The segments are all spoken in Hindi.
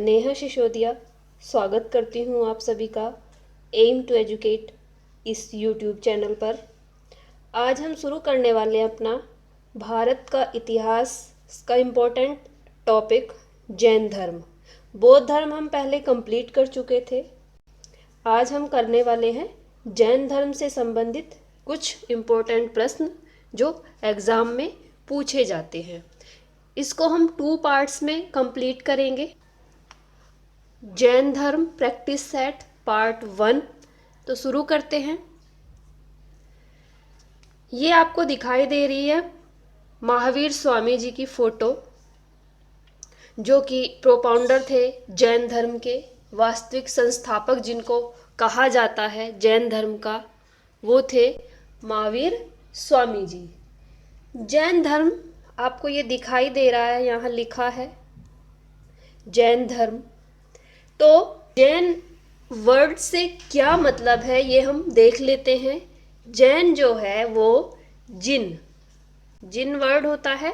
नेहा सिसोदिया स्वागत करती हूँ आप सभी का एम टू एजुकेट इस यूट्यूब चैनल पर। आज हम शुरू करने वाले हैं अपना भारत का इतिहास का इम्पोर्टेंट टॉपिक जैन धर्म। बौद्ध धर्म हम पहले कंप्लीट कर चुके थे। आज हम करने वाले हैं जैन धर्म से संबंधित कुछ इम्पोर्टेंट प्रश्न जो एग्ज़ाम में पूछे जाते हैं। इसको हम 2 पार्ट्स में कंप्लीट करेंगे। जैन धर्म प्रैक्टिस सेट पार्ट 1। तो शुरू करते हैं। ये आपको दिखाई दे रही है महावीर स्वामी जी की फोटो, जो कि प्रोपाउंडर थे जैन धर्म के, वास्तविक संस्थापक जिनको कहा जाता है जैन धर्म का, वो थे महावीर स्वामी जी। जैन धर्म आपको ये दिखाई दे रहा है, यहाँ लिखा है जैन धर्म। तो जैन वर्ड से क्या मतलब है ये हम देख लेते हैं। जैन जो है वो जिन वर्ड होता है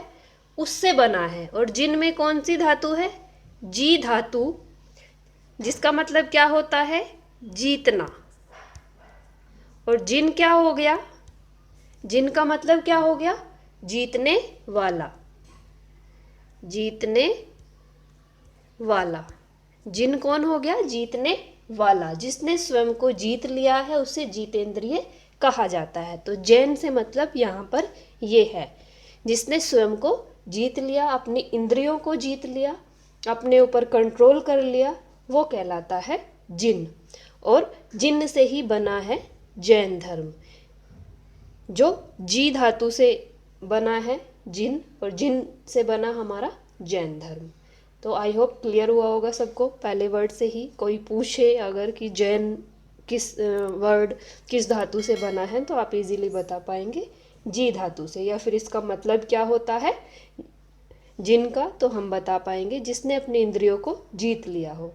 उससे बना है, और जिन में कौन सी धातु है? जी धातु, जिसका मतलब क्या होता है? जीतना। और जिन क्या हो गया? जिन का मतलब क्या हो गया? जीतने वाला। जीतने वाला। जिन कौन हो गया? जीतने वाला। जिसने स्वयं को जीत लिया है उसे जीतेंद्रिय कहा जाता है। तो जैन से मतलब यहाँ पर ये है, जिसने स्वयं को जीत लिया, अपनी इंद्रियों को जीत लिया, अपने ऊपर कंट्रोल कर लिया, वो कहलाता है जिन। और जिन से ही बना है जैन धर्म, जो जी धातु से बना है जिन, और जिन से बना हमारा जैन धर्म। तो आई होप क्लियर हुआ होगा सबको। पहले वर्ड से ही कोई पूछे अगर कि जैन किस वर्ड किस धातु से बना है, तो आप इजीली बता पाएंगे जी धातु से। या फिर इसका मतलब क्या होता है जिनका, तो हम बता पाएंगे जिसने अपनी इंद्रियों को जीत लिया हो।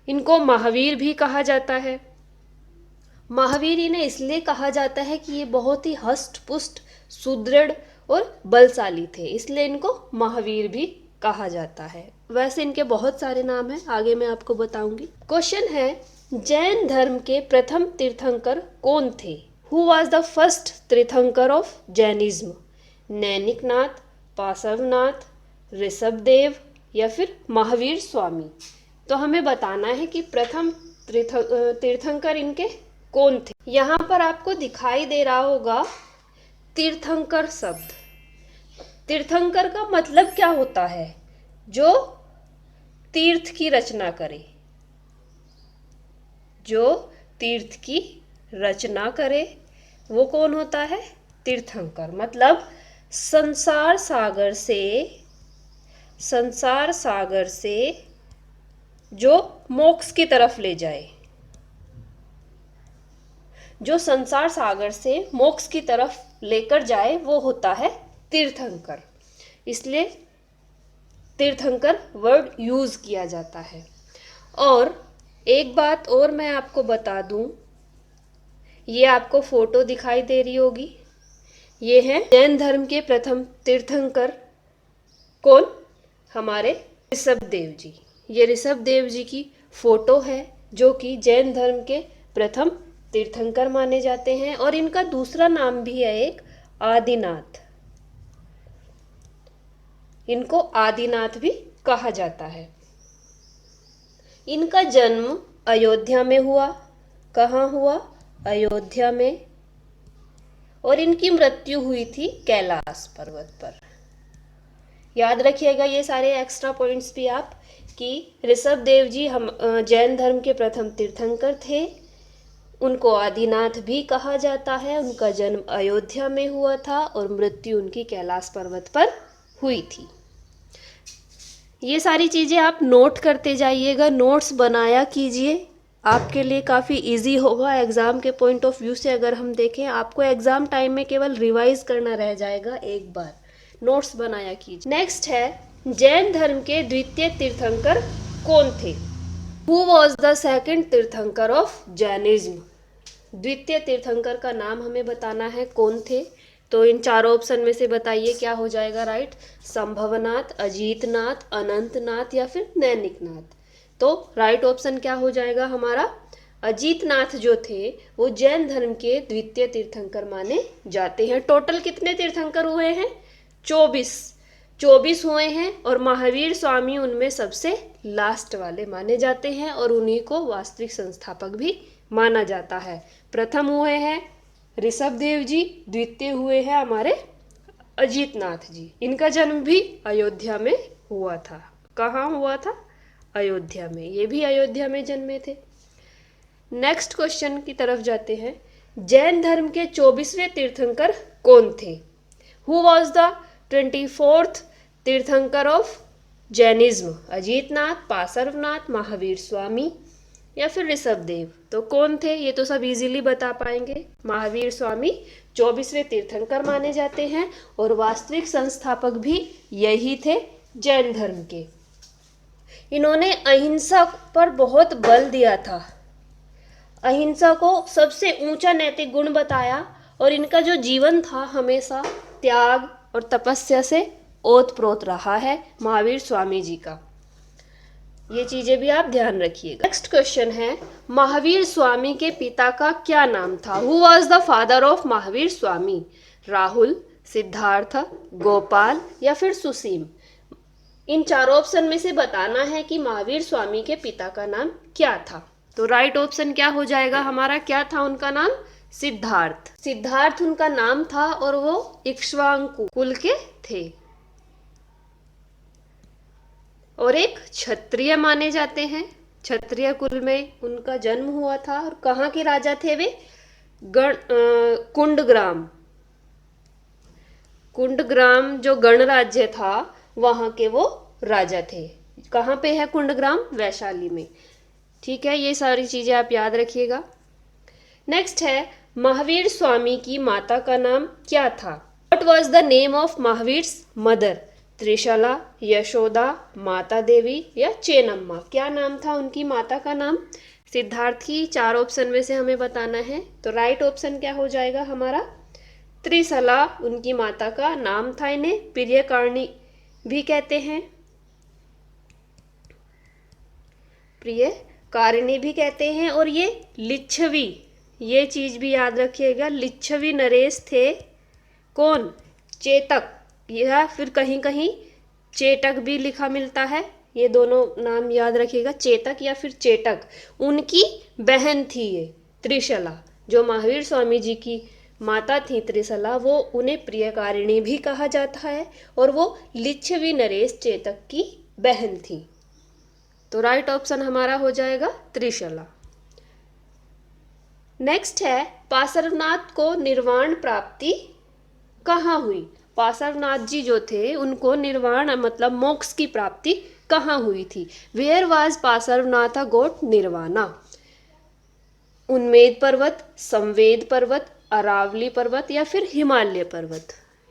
इनको महावीर भी कहा जाता है। महावीर इन्हें इसलिए कहा जाता है कि ये बहुत ही हष्ट पुष्ट, सुदृढ़ और बलशाली थे, इसलिए इनको महावीर भी कहा जाता है। वैसे इनके बहुत सारे नाम हैं, आगे मैं आपको बताऊंगी। क्वेश्चन है, जैन धर्म के प्रथम तीर्थंकर कौन थे? हु वॉज द फर्स्ट तीर्थंकर ऑफ जैनिज्म? नैनिकनाथ, पार्श्वनाथ, ऋषभदेव या फिर महावीर स्वामी? तो हमें बताना है कि प्रथम तीर्थंकर इनके कौन थे। यहाँ पर आपको दिखाई दे रहा होगा तीर्थंकर शब्द। तीर्थंकर का मतलब क्या होता है? जो तीर्थ की रचना करे। जो तीर्थ की रचना करे वो कौन होता है? तीर्थंकर। मतलब संसार सागर से जो मोक्ष की तरफ ले जाए, जो संसार सागर से मोक्ष की तरफ लेकर जाए, वो होता है तीर्थंकर। इसलिए तीर्थंकर वर्ड यूज किया जाता है। और एक बात और मैं आपको बता दूं, ये आपको फोटो दिखाई दे रही होगी, ये है जैन धर्म के प्रथम तीर्थंकर कौन? हमारे ऋषभदेव जी। ये ऋषभदेव जी की फोटो है, जो कि जैन धर्म के प्रथम तीर्थंकर माने जाते हैं। और इनका दूसरा नाम भी है एक, आदिनाथ। इनको आदिनाथ भी कहा जाता है। इनका जन्म अयोध्या में हुआ। कहाँ हुआ? अयोध्या में। और इनकी मृत्यु हुई थी कैलाश पर्वत पर। याद रखिएगा ये सारे एक्स्ट्रा पॉइंट्स भी आप, कि ऋषभदेव जी हम जैन धर्म के प्रथम तीर्थंकर थे। उनको आदिनाथ भी कहा जाता है। उनका जन्म अयोध्या में हुआ था और मृत्यु उनकी कैलाश पर्वत पर हुई थी। ये सारी चीज़ें आप नोट करते जाइएगा, नोट्स बनाया कीजिए, आपके लिए काफ़ी इजी होगा एग्ज़ाम के पॉइंट ऑफ व्यू से। अगर हम देखें, आपको एग्ज़ाम टाइम में केवल रिवाइज करना रह जाएगा, एक बार नोट्स बनाया कीजिए। नेक्स्ट है, जैन धर्म के द्वितीय तीर्थंकर कौन थे? हु वॉज द सेकेंड तीर्थंकर ऑफ जैनिज्म? द्वितीय तीर्थंकर का नाम हमें बताना है, कौन थे? तो इन चारों ऑप्शन में से बताइए क्या हो जाएगा राइट? संभवनाथ, अजीतनाथ, अनंतनाथ या फिर नैनिकनाथ। तो राइट ऑप्शन क्या हो जाएगा हमारा, अजीतनाथ जो थे वो जैन धर्म के द्वितीय तीर्थंकर माने जाते हैं। टोटल कितने तीर्थंकर हुए हैं, 24 हुए हैं, और महावीर स्वामी उनमें सबसे लास्ट वाले माने जाते हैं और उन्हीं को वास्तविक संस्थापक भी माना जाता है। प्रथम हुए हैं ऋषभ देव जी, द्वितीय हुए हैं हमारे अजीतनाथ जी। इनका जन्म भी अयोध्या में हुआ था। कहाँ हुआ था, अयोध्या में। ये भी अयोध्या में जन्मे थे। नेक्स्ट क्वेश्चन की तरफ जाते हैं। जैन धर्म के 24वें तीर्थंकर कौन थे? हु वॉज द 24th तीर्थंकर ऑफ जैनिज्म? अजीतनाथ, पार्श्वनाथ, महावीर स्वामी या फिर ऋषभ देव? तो कौन थे? ये तो सब इजीली बता पाएंगे। महावीर स्वामी 24वें तीर्थंकर माने जाते हैं और वास्तविक संस्थापक भी यही थे जैन धर्म के। इन्होंने अहिंसा पर बहुत बल दिया था, अहिंसा को सबसे ऊंचा नैतिक गुण बताया, और इनका जो जीवन था हमेशा त्याग और तपस्या से ओतप्रोत रहा है महावीर स्वामी जी का। ये चीजें भी आप ध्यान रखिएगा। नेक्स्ट क्वेश्चन है, महावीर स्वामी के पिता का क्या नाम था? Who was the father of Mahavir Swami? Rahul, Siddharth, Gopal या फिर सुसीम? इन चारों ऑप्शन में से बताना है कि महावीर स्वामी के पिता का नाम क्या था। तो राइट ऑप्शन क्या हो जाएगा हमारा, क्या था उनका नाम? सिद्धार्थ। सिद्धार्थ उनका नाम था और वो इक्ष्वाकु कुल के थे और एक क्षत्रिय माने जाते हैं। क्षत्रिय कुल में उनका जन्म हुआ था। और कहाँ के राजा थे वे? कुंडग्राम। कुंडग्राम जो गणराज्य था वहां के वो राजा थे। कहाँ पे है कुंडग्राम? वैशाली में। ठीक है, ये सारी चीजें आप याद रखिएगा। नेक्स्ट है, महावीर स्वामी की माता का नाम क्या था? What was the name of Mahavir's mother? Trishla, Yashoda, Mata Devi या चेन्नम्मा? क्या नाम था उनकी माता का नाम? सिद्धार्थ की चार ऑप्शन में से हमें बताना है। तो राइट ऑप्शन क्या हो जाएगा हमारा? त्रिशला उनकी माता का नाम था। इन्हें प्रियकारिणी भी कहते हैं, प्रियकारिणी भी कहते हैं। और ये लिच्छवी, ये चीज भी याद रखिएगा, लिच्छवी नरेश थे। कौन? चेतक, या फिर कहीं कहीं चेटक भी लिखा मिलता है। ये दोनों नाम याद रखिएगा, चेतक या फिर चेटक। उनकी बहन थी ये त्रिशला। जो महावीर स्वामी जी की माता थी त्रिशला, वो उन्हें प्रियकारिणी भी कहा जाता है और वो लिच्छवी नरेश चेतक की बहन थी। तो राइट ऑप्शन हमारा हो जाएगा त्रिशला। नेक्स्ट है, पार्श्वनाथ को निर्वाण प्राप्ति कहाँ हुई? पार्श्वनाथ जी जो थे उनको निर्वाण मतलब मोक्ष की प्राप्ति कहाँ हुई थी? Where was Parshvanath got nirvana? उन्मेद पर्वत, संवेद पर्वत, अरावली पर्वत या फिर हिमालय पर्वत?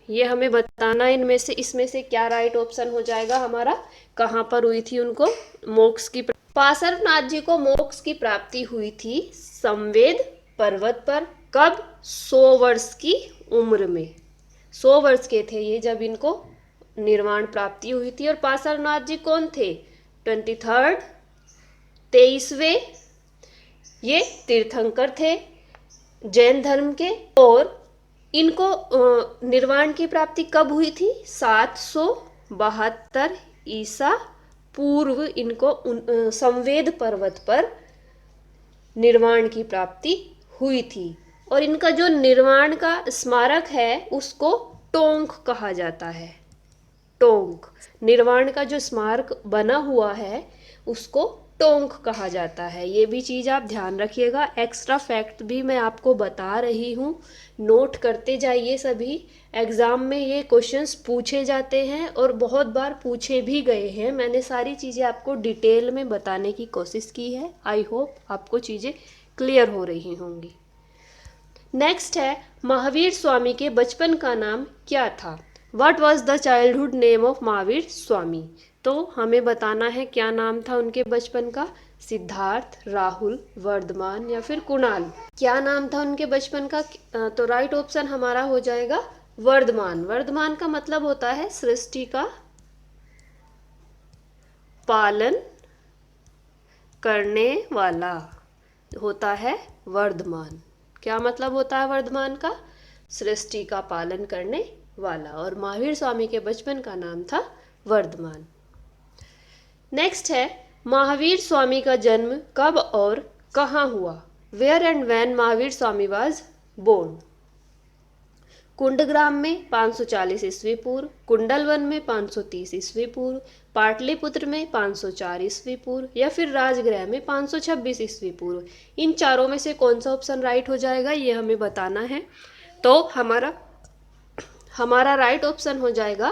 ये हमें बताना है इनमें से, इसमें से क्या राइट ऑप्शन हो जाएगा हमारा, कहाँ पर हुई थी उनको मोक्ष की? पार्श्वनाथ जी को मोक्ष की प्राप्ति हुई थी संवेद पर्वत पर। कब? 100 वर्ष की उम्र में। 100 वर्ष के थे ये जब इनको निर्वाण प्राप्ति हुई थी। और पार्श्वनाथ जी कौन थे? 23rd 23वें ये तीर्थंकर थे जैन धर्म के। और इनको निर्वाण की प्राप्ति कब हुई थी? 772 ईसा पूर्व इनको संवेद पर्वत पर निर्वाण की प्राप्ति हुई थी। और इनका जो निर्वाण का स्मारक है उसको टोंक कहा जाता है। टोंक, निर्वाण का जो स्मारक बना हुआ है उसको टोंक कहा जाता है। ये भी चीज़ आप ध्यान रखिएगा। एक्स्ट्रा फैक्ट भी मैं आपको बता रही हूँ, नोट करते जाइए सभी। एग्ज़ाम में ये क्वेश्चंस पूछे जाते हैं और बहुत बार पूछे भी गए हैं। मैंने सारी चीज़ें आपको डिटेल में बताने की कोशिश की है। आई होप आपको चीज़ें क्लियर हो रही होंगी। नेक्स्ट है, महावीर स्वामी के बचपन का नाम क्या था? What was the childhood name of Mahavir Swami? तो हमें बताना है क्या नाम था उनके बचपन का। सिद्धार्थ, राहुल, वर्धमान या फिर कुणाल? क्या नाम था उनके बचपन का? तो राइट ऑप्शन हमारा हो जाएगा वर्धमान। वर्धमान का मतलब होता है सृष्टि का पालन करने वाला होता है वर्धमान। क्या मतलब होता है वर्धमान का? सृष्टि का पालन करने वाला। और महावीर स्वामी के बचपन का नाम था वर्धमान। नेक्स्ट है, महावीर स्वामी का जन्म कब और कहाँ हुआ? Where and when Mahavir Swami was born? Kundagram में 540 ईस्वी पूर्व, कुंडलवन में 530 ईस्वी पूर्व, पाटलिपुत्र में 504 ईस्वी पूर्व, या फिर राजगृह में 526 ईस्वी पूर्व। इन चारों में से कौन सा ऑप्शन राइट हो जाएगा, ये हमें बताना है। तो हमारा राइट ऑप्शन हो जाएगा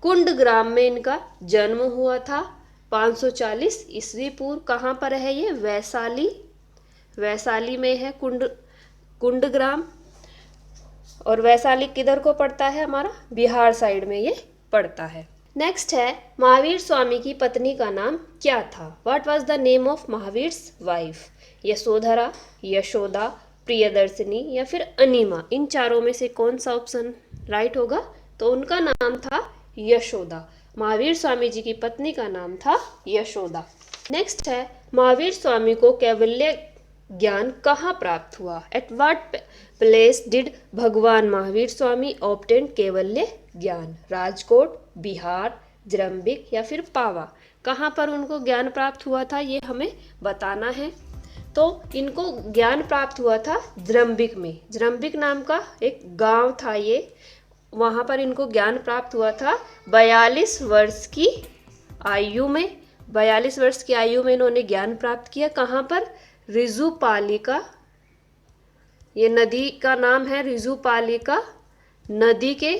कुंडग्राम में इनका जन्म हुआ था 540 ईस्वी पूर्व। कहाँ पर है ये? वैशाली में है कुंडग्राम। और वैशाली किधर को पड़ता है? हमारा बिहार साइड में ये पड़ता है। नेक्स्ट है, महावीर स्वामी की पत्नी का नाम क्या था? What was the name of Mahavir's wife? Yashodhara, Yashoda, Priyadarshini, या फिर अनिमा। इन चारों में से कौन सा ऑप्शन राइट होगा? तो उनका नाम था यशोदा। महावीर स्वामी जी की पत्नी का नाम था यशोदा। नेक्स्ट है, महावीर स्वामी को कैवल्य ज्ञान कहाँ प्राप्त हुआ? एट व्हाट प्लेस डिड भगवान महावीर स्वामी ऑब्टेन कैवल्य ज्ञान? राजकोट, बिहार, जरम्बिक, या फिर पावा। कहाँ पर उनको ज्ञान प्राप्त हुआ था, ये हमें बताना है। तो इनको ज्ञान प्राप्त हुआ था जरम्बिक में। जरम्बिक नाम का एक गांव था ये, वहाँ पर इनको ज्ञान प्राप्त हुआ था 42 वर्ष की आयु में। 42 वर्ष की आयु में इन्होंने ज्ञान प्राप्त किया। कहाँ पर? रिजुपालिका, ये नदी का नाम है रिजुपालिका। नदी के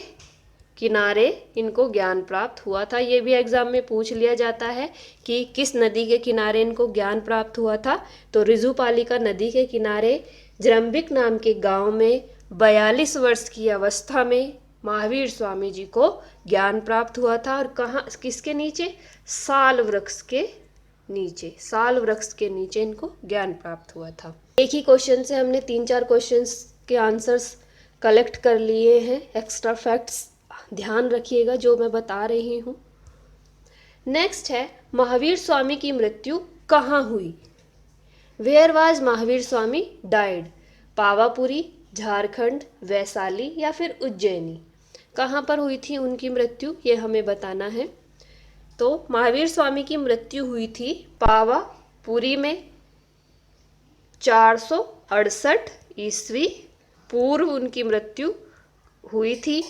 किनारे इनको ज्ञान प्राप्त हुआ था। ये भी एग्जाम में पूछ लिया जाता है कि किस नदी के किनारे इनको ज्ञान प्राप्त हुआ था। तो रिजुपालिका नदी के किनारे जरम्बिक नाम के गांव में 42 वर्ष की अवस्था में महावीर स्वामी जी को ज्ञान प्राप्त हुआ था। और कहाँ, किसके नीचे? साल वृक्ष के नीचे। साल वृक्ष के नीचे इनको ज्ञान प्राप्त हुआ था। एक ही क्वेश्चन से हमने 3-4 क्वेश्चंस के आंसर्स कलेक्ट कर लिए हैं। एक्स्ट्रा फैक्ट्स ध्यान रखिएगा जो मैं बता रही हूँ। नेक्स्ट है, महावीर स्वामी की मृत्यु कहाँ हुई? Where was Mahavir Swami died? Pawapuri, Jharkhand, Vaishali, या फिर उज्जैनी। कहाँ पर हुई थी उनकी मृत्यु, ये हमें बताना है। तो महावीर स्वामी की मृत्यु हुई थी पावापुरी में 468 ईस्वी पूर्व उनकी मृत्यु हुई थी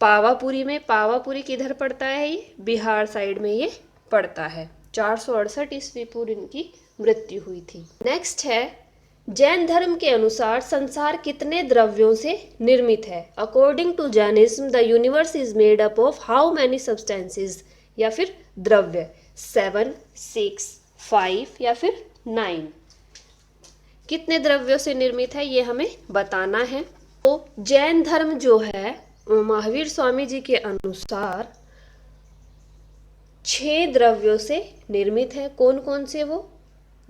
पावापुरी में। पावापुरी किधर पड़ता है? ये बिहार साइड में ये पड़ता है। 468 ईस्वी पूर्व इनकी मृत्यु हुई थी। नेक्स्ट है, जैन धर्म के अनुसार संसार कितने द्रव्यों से निर्मित है? According to Jainism the universe is made up of how many substances, या फिर द्रव्य? 7, 6, 5, या फिर 9। कितने द्रव्यों से निर्मित है ये हमें बताना है। तो जैन धर्म जो है महावीर स्वामी जी के अनुसार 6 द्रव्यों से निर्मित है। कौन कौन से वो?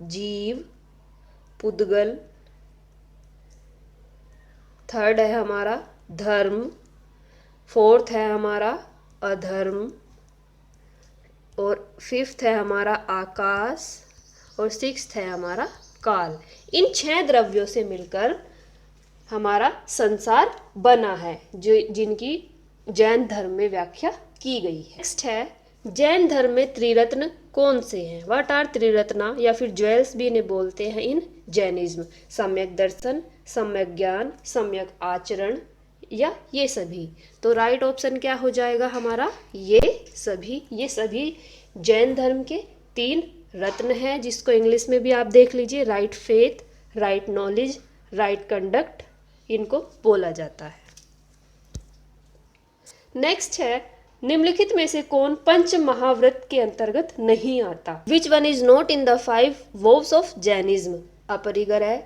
जीव, पुद्गल, थर्ड है हमारा धर्म, फोर्थ है हमारा अधर्म, और फिफ्थ है हमारा आकाश, और सिक्स्थ है हमारा काल। इन 6 द्रव्यों से मिलकर हमारा संसार बना है, जो जिनकी जैन धर्म में व्याख्या की गई है। नेक्स्ट है, जैन धर्म में त्रिरत्न कौन से हैं? व्हाट आर त्रिरत्ना, या फिर ज्वेल्स भी इन्हें बोलते हैं इन जैनिज्म? सम्यक दर्शन, सम्यक ज्ञान, सम्यक आचरण, या ये सभी। तो राइट ऑप्शन क्या हो जाएगा हमारा? ये सभी जैन धर्म के 3 रत्न हैं, जिसको इंग्लिश में भी आप देख लीजिए, right faith, right knowledge, right conduct, इनको बोला जाता है। नेक्स्ट है, निम्नलिखित में से कौन पंच महाव्रत के अंतर्गत नहीं आता? Which one is not in the 5 vows of Jainism? Aparigraha,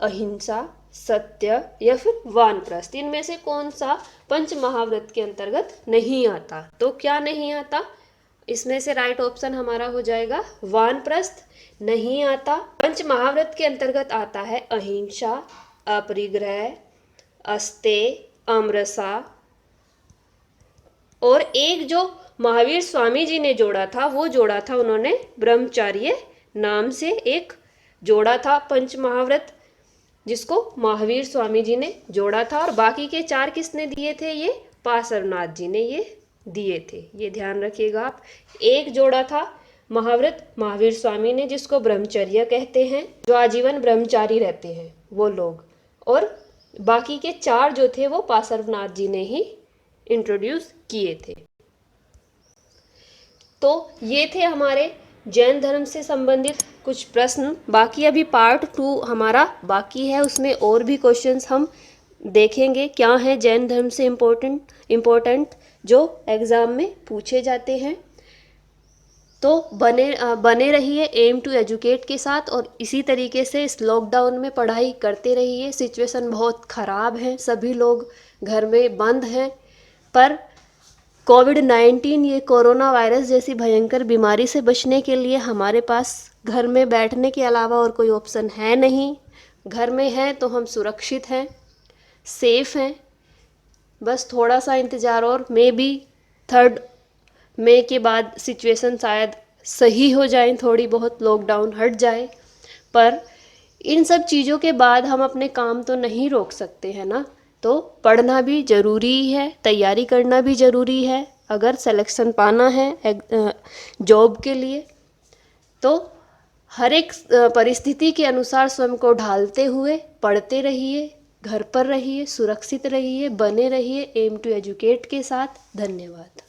ahimsa, सत्य, या फिर वानप्रस्थ। इनमें से कौन सा पंच महाव्रत के अंतर्गत नहीं आता? तो क्या नहीं आता? इसमें से राइट ऑप्शन हमारा हो जाएगा वानप्रस्थ नहीं आता। पंच महाव्रत के अंतर्गत आता है अहिंसा, अपरिग्रह, अस्तेय, अमरसा, और एक जो महावीर स्वामी जी ने जोड़ा था वो जोड़ा था उन्होंने ब्रह्मचार्य नाम से एक जोड़ा था पंच महाव्रत, जिसको महावीर स्वामी जी ने जोड़ा था। और बाकी के 4 किसने दिए थे? ये पार्श्वनाथ जी ने ये दिए थे, ये ध्यान रखिएगा आप। एक जोड़ा था महाव्रत महावीर स्वामी ने, जिसको ब्रह्मचर्य कहते हैं, जो आजीवन ब्रह्मचारी रहते हैं वो लोग, और बाकी के 4 जो थे वो पार्श्वनाथ जी ने ही इंट्रोड्यूस किए थे। तो ये थे हमारे जैन धर्म से संबंधित कुछ प्रश्न। बाकी अभी पार्ट 2 हमारा बाकी है, उसमें और भी क्वेश्चंस हम देखेंगे क्या है जैन धर्म से इम्पोर्टेंट जो एग्ज़ाम में पूछे जाते हैं। तो बने रहिए एम टू एजुकेट के साथ, और इसी तरीके से इस लॉकडाउन में पढ़ाई करते रहिए। सिचुएशन बहुत ख़राब है, सभी लोग घर में बंद हैं, पर कोविड-19 ये कोरोना वायरस जैसी भयंकर बीमारी से बचने के लिए हमारे पास घर में बैठने के अलावा और कोई ऑप्शन है नहीं। घर में हैं तो हम सुरक्षित हैं, सेफ हैं, बस थोड़ा सा इंतज़ार, और मे बी 3 मई के बाद सिचुएशन शायद सही हो जाए, थोड़ी बहुत लॉकडाउन हट जाए। पर इन सब चीज़ों के बाद हम अपने काम तो नहीं रोक सकते हैं ना, तो पढ़ना भी ज़रूरी है, तैयारी करना भी ज़रूरी है। अगर सिलेक्शन पाना है जॉब के लिए, तो हर एक परिस्थिति के अनुसार स्वयं को ढालते हुए पढ़ते रहिए, घर पर रहिए, सुरक्षित रहिए, बने रहिए एम टू एजुकेट के साथ। धन्यवाद।